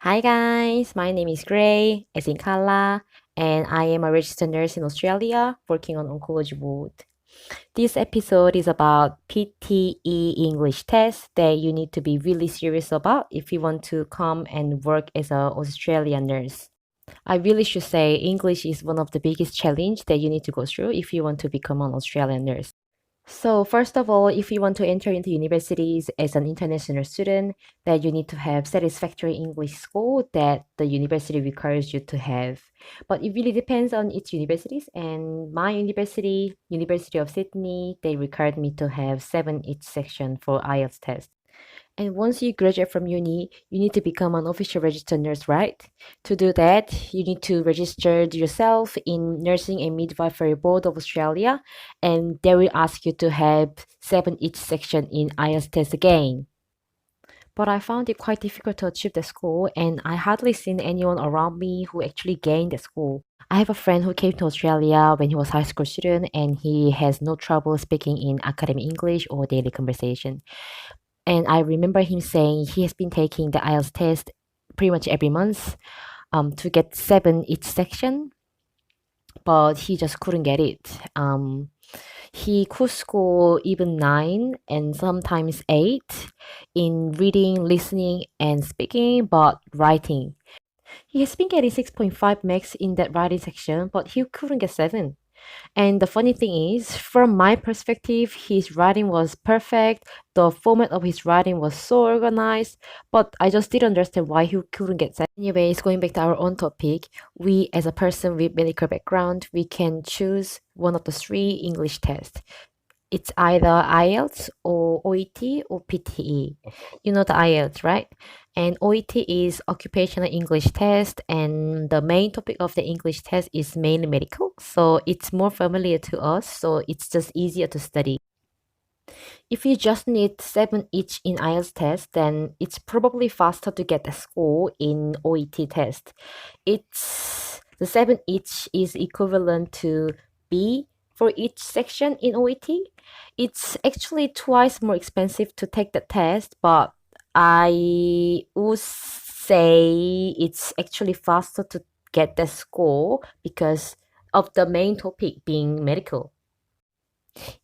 Hi guys, my name is Gray, as in Kala, and I am a registered nurse in Australia working on oncology ward. This episode is about PTE English test that you need to be really serious about if you want to come and work as an Australian nurse. I really should say English is one of the biggest challenge that you need to go through if you want to become an Australian nurse. So first of all, if you want to enter into universities as an international student, then you need to have satisfactory English score that the university requires you to have. But it really depends on its universities. And my university, University of Sydney, they required me to have 7 each section for IELTS test. And once you graduate from uni, you need to become an official registered nurse, right? To do that, you need to register yourself in Nursing and Midwifery Board of Australia, and they will ask you to have 7 each section in IELTS test again. But I found it quite difficult to achieve the score, and I hardly seen anyone around me who actually gained the score. I have a friend who came to Australia when he was high school student, and he has no trouble speaking in academic English or daily conversation. And I remember him saying he has been taking the IELTS test pretty much every month to get 7 each section, but he just couldn't get it. He could score even 9 and sometimes 8 in reading, listening, and speaking, but writing. He has been getting 6.5 max in that writing section, but he couldn't get 7. And the funny thing is, from my perspective, his writing was perfect. The format of his writing was so organized, but I just didn't understand why he couldn't get that. Anyways, going back to our own topic, we as a person with medical background, we can choose one of the 3 English tests. It's either IELTS or OET or PTE. You know the IELTS, right? And OET is occupational English test, and the main topic of the English test is mainly medical, so it's more familiar to us, so it's just easier to study. If you just need 7 each in IELTS test, then it's probably faster to get the score in OET test. The 7 each is equivalent to B for each section in OET. It's actually twice more expensive to take the test, but I would say it's actually faster to get the score because of the main topic being medical.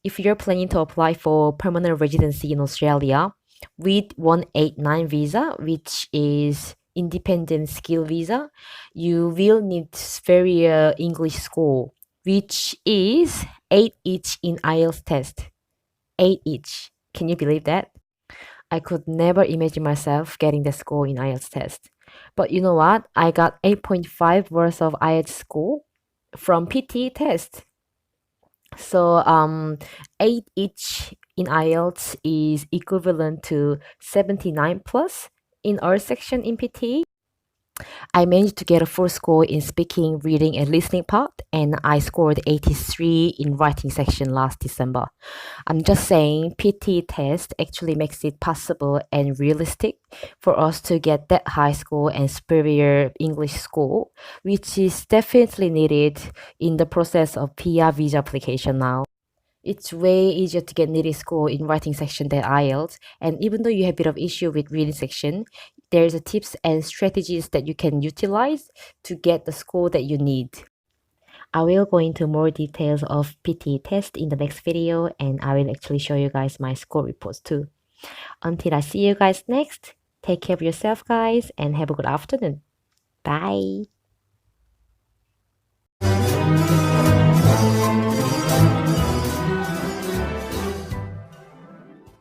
If you're planning to apply for permanent residency in Australia with 189 visa, which is independent skill visa, you will need very English score, which is 8 each in IELTS test. 8 each. Can you believe that? I could never imagine myself getting the score in IELTS test. But you know what? I got 8.5 worth of IELTS score from PTE test. So 8 each in IELTS is equivalent to 79 plus in our section in PTE. I managed to get a full score in speaking, reading, and listening part, and I scored 83 in writing section last December. I'm just saying PT test actually makes it possible and realistic for us to get that high score and superior English score, which is definitely needed in the process of PR visa application now. It's way easier to get needed score in writing section than IELTS, and even though you have a bit of issue with reading section, there's a tips and strategies that you can utilize to get the score that you need. I will go into more details of PT test in the next video, and I will actually show you guys my score reports too. Until I see you guys next, take care of yourself guys and have a good afternoon. Bye.